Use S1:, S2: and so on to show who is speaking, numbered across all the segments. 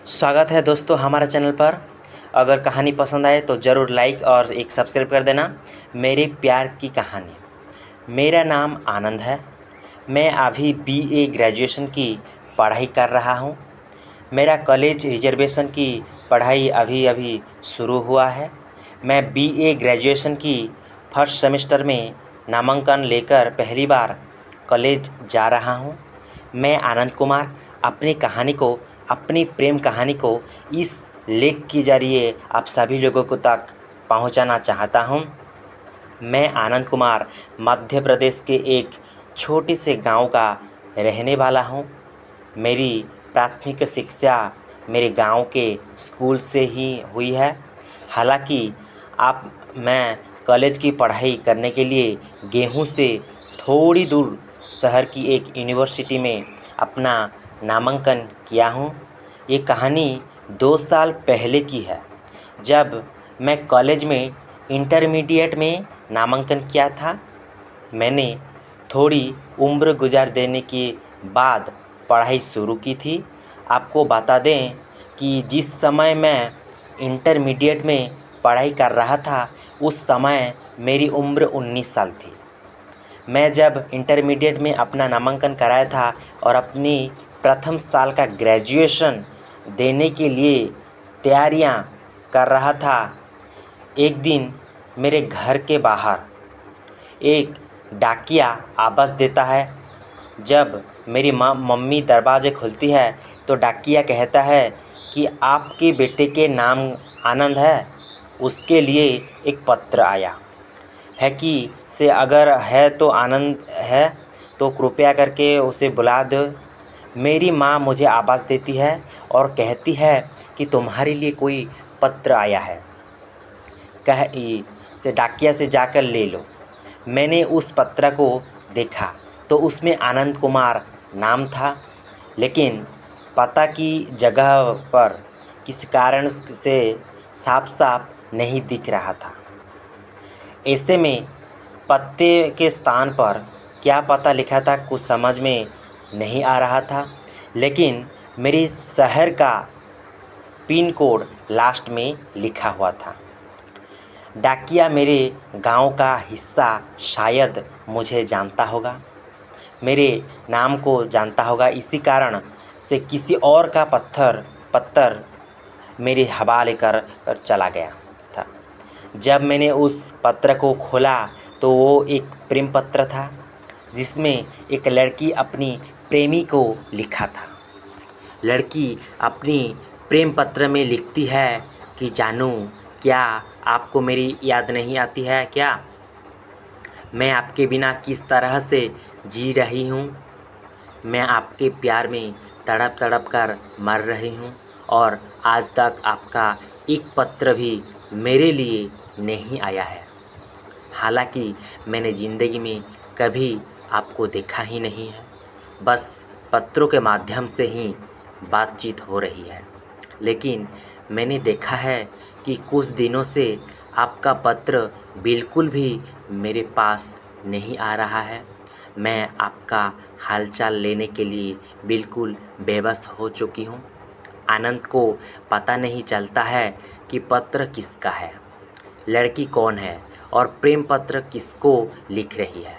S1: स्वागत है दोस्तों हमारे चैनल पर। अगर कहानी पसंद आए तो ज़रूर लाइक और एक सब्सक्राइब कर देना। मेरे प्यार की कहानी। मेरा नाम आनंद है। मैं अभी बीए ग्रेजुएशन की पढ़ाई कर रहा हूँ। मेरा कॉलेज रिजर्वेशन की पढ़ाई अभी अभी शुरू हुआ है। मैं बीए ग्रेजुएशन की फर्स्ट सेमेस्टर में नामांकन लेकर पहली बार कॉलेज जा रहा हूँ। मैं आनंद कुमार अपनी प्रेम कहानी को इस लेख के ज़रिए आप सभी लोगों को तक पहुंचाना चाहता हूं। मैं आनंद कुमार मध्य प्रदेश के एक छोटे से गांव का रहने वाला हूं। मेरी प्राथमिक शिक्षा मेरे गांव के स्कूल से ही हुई है। हालांकि मैं कॉलेज की पढ़ाई करने के लिए गेहूं से थोड़ी दूर शहर की एक यूनिवर्सिटी में अपना नामांकन किया हूँ। ये कहानी 2 साल पहले की है, जब मैं कॉलेज में इंटरमीडिएट में नामांकन किया था। मैंने थोड़ी उम्र गुजार देने के बाद पढ़ाई शुरू की थी। आपको बता दें कि जिस समय मैं इंटरमीडिएट में पढ़ाई कर रहा था, उस समय मेरी उम्र 19 साल थी। मैं जब इंटरमीडिएट में अपना नामांकन कराया था और अपनी प्रथम साल का ग्रेजुएशन देने के लिए तैयारियां कर रहा था, एक दिन मेरे घर के बाहर एक डाकिया आवाज़ देता है। जब मेरी मम्मी दरवाज़े खोलती है तो डाकिया कहता है कि आपके बेटे के नाम आनंद है, उसके लिए एक पत्र आया है कि से अगर है तो आनंद है तो कृपया करके उसे बुला दो। मेरी माँ मुझे आवाज़ देती है और कहती है कि तुम्हारे लिए कोई पत्र आया है, से डाकिया से जाकर ले लो। मैंने उस पत्र को देखा तो उसमें आनंद कुमार नाम था, लेकिन पता की जगह पर किसी कारण से साफ साफ नहीं दिख रहा था। ऐसे में पत्ते के स्थान पर क्या पता लिखा था कुछ समझ में नहीं आ रहा था, लेकिन मेरे शहर का पिन कोड लास्ट में लिखा हुआ था। डाकिया मेरे गांव का हिस्सा शायद मुझे जानता होगा, मेरे नाम को जानता होगा। इसी कारण से किसी और का पत्थर मेरे हवाले कर चला गया था। जब मैंने उस पत्र को खोला तो वो एक प्रेम पत्र था, जिसमें एक लड़की अपनी प्रेमी को लिखा था। लड़की अपनी प्रेम पत्र में लिखती है कि जानू, क्या आपको मेरी याद नहीं आती है क्या? मैं आपके बिना किस तरह से जी रही हूँ। मैं आपके प्यार में तड़प तड़प कर मर रही हूँ और आज तक आपका एक पत्र भी मेरे लिए नहीं आया है। हालांकि मैंने ज़िंदगी में कभी आपको देखा ही नहीं है, बस पत्रों के माध्यम से ही बातचीत हो रही है। लेकिन मैंने देखा है कि कुछ दिनों से आपका पत्र बिल्कुल भी मेरे पास नहीं आ रहा है। मैं आपका हालचाल लेने के लिए बिल्कुल बेबस हो चुकी हूँ। आनंद को पता नहीं चलता है कि पत्र किसका है, लड़की कौन है और प्रेम पत्र किसको लिख रही है।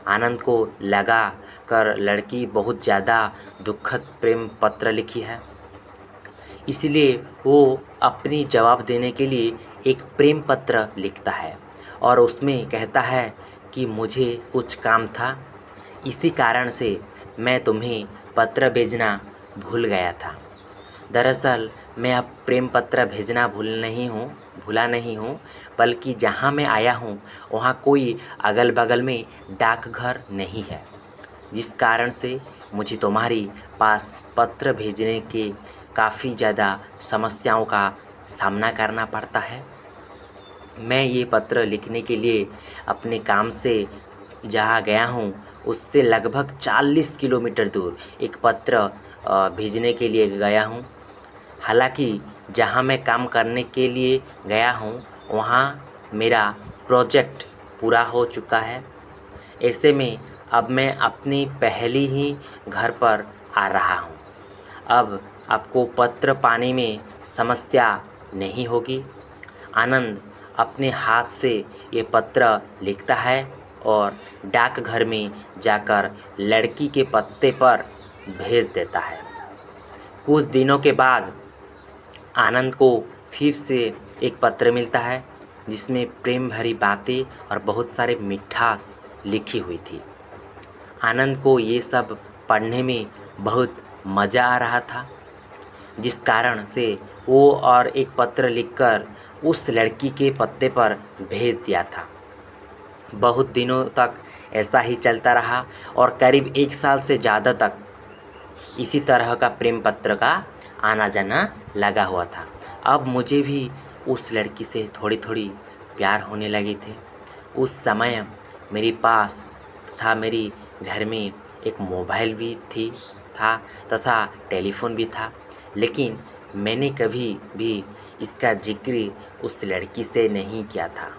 S1: आनंद को लगा कर लड़की बहुत ज़्यादा दुखद प्रेम पत्र लिखी है, इसलिए वो अपनी जवाब देने के लिए एक प्रेम पत्र लिखता है और उसमें कहता है कि मुझे कुछ काम था, इसी कारण से मैं तुम्हें पत्र भेजना भूल गया था। दरअसल मैं अब प्रेम पत्र भेजना भूला नहीं हूँ, बल्कि जहाँ मैं आया हूँ वहाँ कोई अगल बगल में डाकघर नहीं है, जिस कारण से मुझे तुम्हारी पास पत्र भेजने के काफ़ी ज़्यादा समस्याओं का सामना करना पड़ता है। मैं ये पत्र लिखने के लिए अपने काम से जहाँ गया हूँ उससे लगभग 40 किलोमीटर दूर एक पत्र भेजने के लिए गया हूँ। हालांकि जहाँ मैं काम करने के लिए गया हूँ वहाँ मेरा प्रोजेक्ट पूरा हो चुका है। ऐसे में अब मैं अपनी पहली ही घर पर आ रहा हूँ। अब आपको पत्र पाने में समस्या नहीं होगी। आनंद अपने हाथ से ये पत्र लिखता है और डाकघर में जाकर लड़की के पते पर भेज देता है। कुछ दिनों के बाद आनंद को फिर से एक पत्र मिलता है जिसमें प्रेम भरी बातें और बहुत सारे मिठास लिखी हुई थी। आनंद को ये सब पढ़ने में बहुत मज़ा आ रहा था, जिस कारण से वो और एक पत्र लिखकर उस लड़की के पते पर भेज दिया था। बहुत दिनों तक ऐसा ही चलता रहा और करीब 1 साल से ज़्यादा तक इसी तरह का प्रेम पत्र का आना जाना लगा हुआ था। अब मुझे भी उस लड़की से थोड़ी थोड़ी प्यार होने लगे थे। उस समय मेरे पास तथा मेरी घर में एक मोबाइल भी था तथा टेलीफोन भी था, लेकिन मैंने कभी भी इसका जिक्र उस लड़की से नहीं किया था।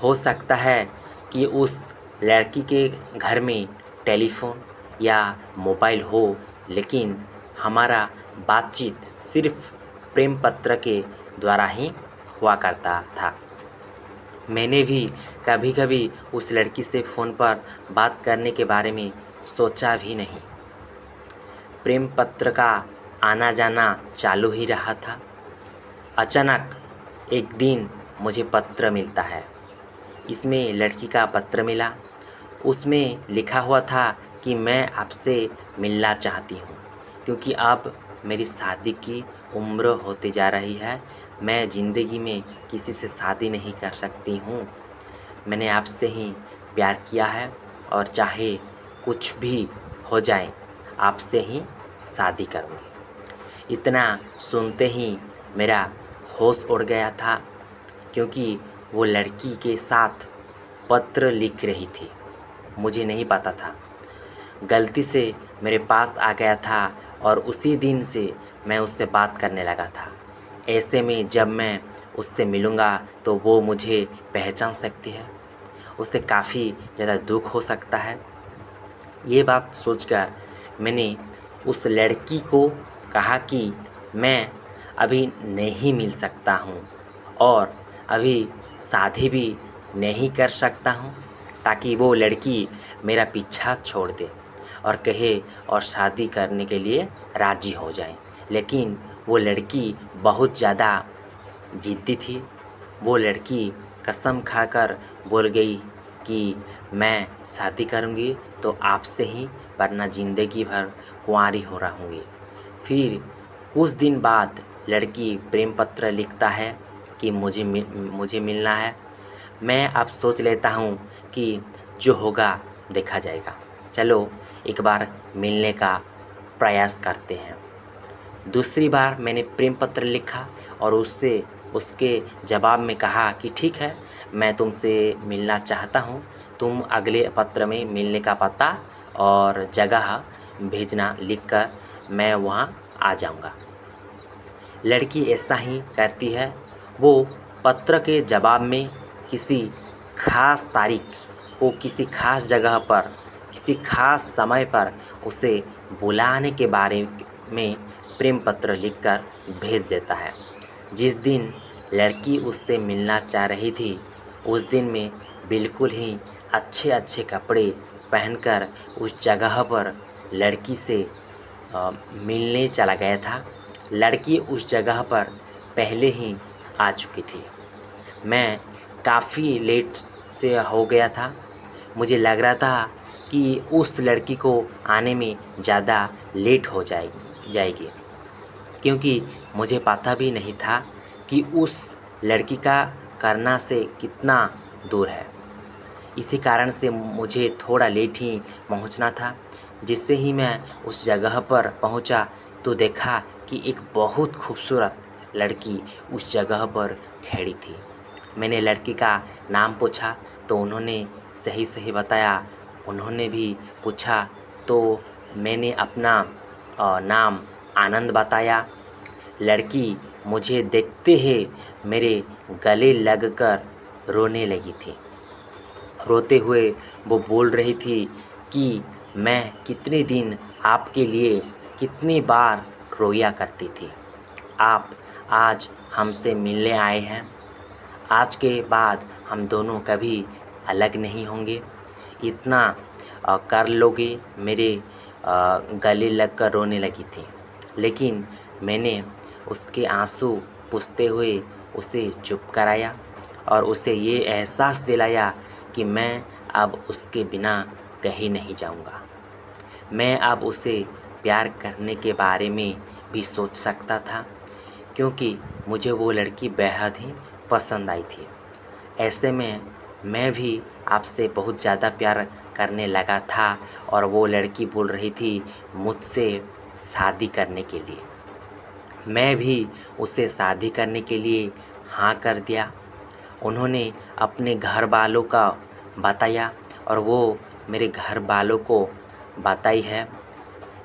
S1: हो सकता है कि उस लड़की के घर में टेलीफोन या मोबाइल हो, लेकिन हमारा बातचीत सिर्फ प्रेम पत्र के द्वारा ही हुआ करता था। मैंने भी कभी कभी उस लड़की से फ़ोन पर बात करने के बारे में सोचा भी नहीं। प्रेम पत्र का आना जाना चालू ही रहा था। अचानक एक दिन मुझे पत्र मिलता है। इसमें लड़की का पत्र मिला। उसमें लिखा हुआ था कि मैं आपसे मिलना चाहती हूँ, क्योंकि अब मेरी शादी की उम्र होती जा रही है। मैं ज़िंदगी में किसी से शादी नहीं कर सकती हूँ। मैंने आपसे ही प्यार किया है और चाहे कुछ भी हो जाए आपसे ही शादी करूँगी। इतना सुनते ही मेरा होश उड़ गया था, क्योंकि वो लड़की के साथ पत्र लिख रही थी। मुझे नहीं पता था, गलती से मेरे पास आ गया था और उसी दिन से मैं उससे बात करने लगा था। ऐसे में जब मैं उससे मिलूँगा तो वो मुझे पहचान सकती है, उससे काफ़ी ज़्यादा दुख हो सकता है। ये बात सोचकर मैंने उस लड़की को कहा कि मैं अभी नहीं मिल सकता हूँ और अभी शादी भी नहीं कर सकता हूँ, ताकि वो लड़की मेरा पीछा छोड़ दे और कहे और शादी करने के लिए राज़ी हो जाए। लेकिन वो लड़की बहुत ज़्यादा ज़िद्दी थी। वो लड़की कसम खाकर बोल गई कि मैं शादी करूँगी तो आपसे ही, वरना ज़िंदगी भर कुंवारी हो रहूँगी। फिर कुछ दिन बाद लड़की प्रेम पत्र लिखता है कि मुझे मिलना है। मैं अब सोच लेता हूँ कि जो होगा देखा जाएगा, चलो एक बार मिलने का प्रयास करते हैं। दूसरी बार मैंने प्रेम पत्र लिखा और उसके जवाब में कहा कि ठीक है, मैं तुमसे मिलना चाहता हूँ, तुम अगले पत्र में मिलने का पता और जगह भेजना, लिखकर मैं वहाँ आ जाऊँगा। लड़की ऐसा ही करती है। वो पत्र के जवाब में किसी खास तारीख को किसी खास जगह पर किसी खास समय पर उसे बुलाने के बारे में प्रेम पत्र लिखकर भेज देता है। जिस दिन लड़की उससे मिलना चाह रही थी, उस दिन मैं बिल्कुल ही अच्छे अच्छे कपड़े पहनकर उस जगह पर लड़की से मिलने चला गया था। लड़की उस जगह पर पहले ही आ चुकी थी। मैं काफ़ी लेट से हो गया था। मुझे लग रहा था कि उस लड़की को आने में ज़्यादा लेट हो जाएगी, क्योंकि मुझे पता भी नहीं था कि उस लड़की का करना से कितना दूर है। इसी कारण से मुझे थोड़ा लेट ही पहुंचना था। जिससे ही मैं उस जगह पर पहुंचा तो देखा कि एक बहुत खूबसूरत लड़की उस जगह पर खड़ी थी। मैंने लड़की का नाम पूछा तो उन्होंने सही सही बताया। उन्होंने भी पूछा तो मैंने अपना नाम आनंद बताया। लड़की मुझे देखते ही मेरे गले लगकर रोने लगी थी। रोते हुए वो बोल रही थी कि मैं कितने दिन आपके लिए कितनी बार रोया करती थी। आप आज हमसे मिलने आए हैं। आज के बाद हम दोनों कभी अलग नहीं होंगे। इतना कर लोगे। मेरे गले लगकर रोने लगी थी, लेकिन मैंने उसके आंसू पूछते हुए उसे चुप कराया और उसे ये एहसास दिलाया कि मैं अब उसके बिना कहीं नहीं जाऊंगा। मैं अब उसे प्यार करने के बारे में भी सोच सकता था, क्योंकि मुझे वो लड़की बेहद ही पसंद आई थी। ऐसे में मैं भी आपसे बहुत ज़्यादा प्यार करने लगा था और वो लड़की बोल रही थी मुझसे शादी करने के लिए। मैं भी उसे शादी करने के लिए हाँ कर दिया। उन्होंने अपने घर वालों का बताया और वो मेरे घर वालों को बताई है।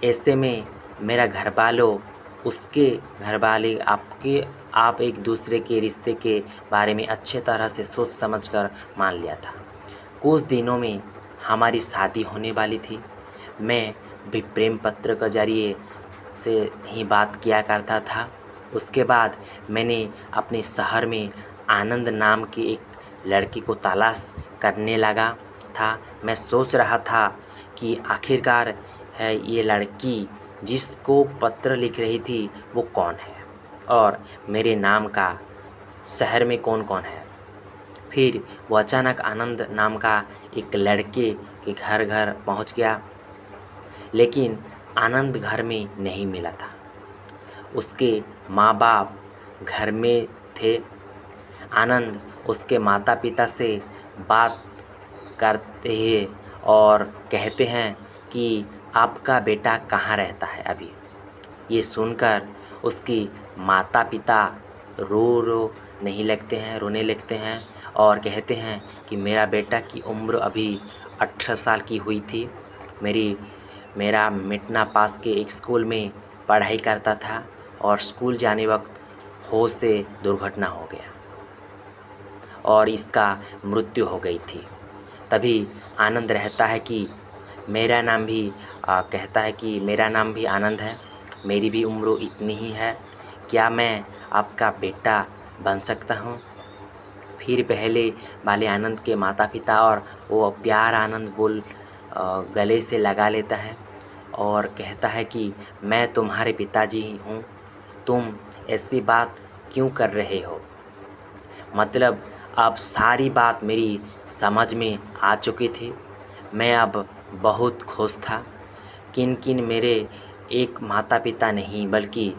S1: ऐसे में मेरा घर वालों, उसके घर वाले आप एक दूसरे के रिश्ते के बारे में अच्छे तरह से सोच समझ कर मान लिया था। कुछ दिनों में हमारी शादी होने वाली थी। मैं भी प्रेम पत्र के जरिए से ही बात किया करता था। उसके बाद मैंने अपने शहर में आनंद नाम की एक लड़की को तलाश करने लगा था। मैं सोच रहा था कि आखिरकार है ये लड़की जिसको पत्र लिख रही थी वो कौन है और मेरे नाम का शहर में कौन कौन है। फिर वो अचानक आनंद नाम का एक लड़के के घर पहुंच गया, लेकिन आनंद घर में नहीं मिला था। उसके माँ बाप घर में थे। आनंद उसके माता पिता से बात करते हैं और कहते हैं कि आपका बेटा कहाँ रहता है अभी। ये सुनकर उसकी माता पिता रोने लगते हैं और कहते हैं कि मेरा बेटा की उम्र अभी 18 साल की हुई थी। मेरा मिटना पास के एक स्कूल में पढ़ाई करता था और स्कूल जाने वक्त होश से दुर्घटना हो गया और इसका मृत्यु हो गई थी। तभी आनंद रहता है कि मेरा नाम भी कहता है कि मेरा नाम भी आनंद है, मेरी भी उम्र इतनी ही है, क्या मैं आपका बेटा बन सकता हूँ। फिर पहले वाले आनंद के माता पिता और वो प्यार आनंद गले से लगा लेता है और कहता है कि मैं तुम्हारे पिताजी हूँ, तुम ऐसी बात क्यों कर रहे हो। मतलब अब सारी बात मेरी समझ में आ चुकी थी। मैं अब बहुत खुश था। किन मेरे एक माता पिता नहीं बल्कि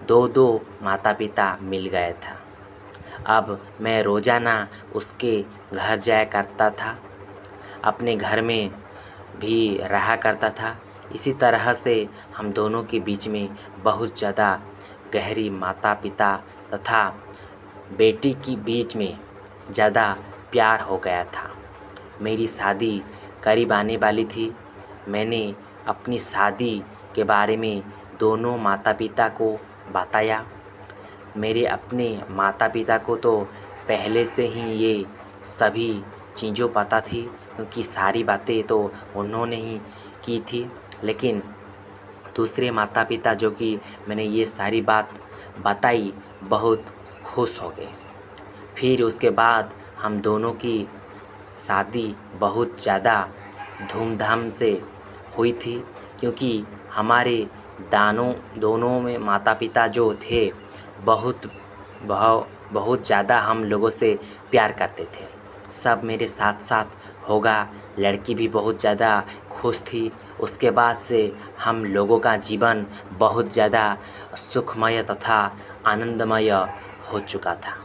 S1: दो माता पिता मिल गए था। अब मैं रोज़ाना उसके घर जाया करता था, अपने घर में भी रहा करता था। इसी तरह से हम दोनों के बीच में बहुत ज़्यादा गहरी माता पिता तथा बेटी के बीच में ज़्यादा प्यार हो गया था। मेरी शादी करीब आने वाली थी। मैंने अपनी शादी के बारे में दोनों माता पिता को बताया। मेरे अपने माता पिता को तो पहले से ही ये सभी चीज़ों पता थी, क्योंकि सारी बातें तो उन्होंने ही की थी। लेकिन दूसरे माता पिता जो कि मैंने ये सारी बात बताई बहुत खुश हो गए। फिर उसके बाद हम दोनों की शादी बहुत ज़्यादा धूमधाम से हुई थी, क्योंकि हमारे दोनों में माता पिता जो थे बहुत ज़्यादा हम लोगों से प्यार करते थे। सब मेरे साथ साथ होगा। लड़की भी बहुत ज़्यादा खुश थी। उसके बाद से हम लोगों का जीवन बहुत ज़्यादा सुखमय तथा आनंदमय हो चुका था।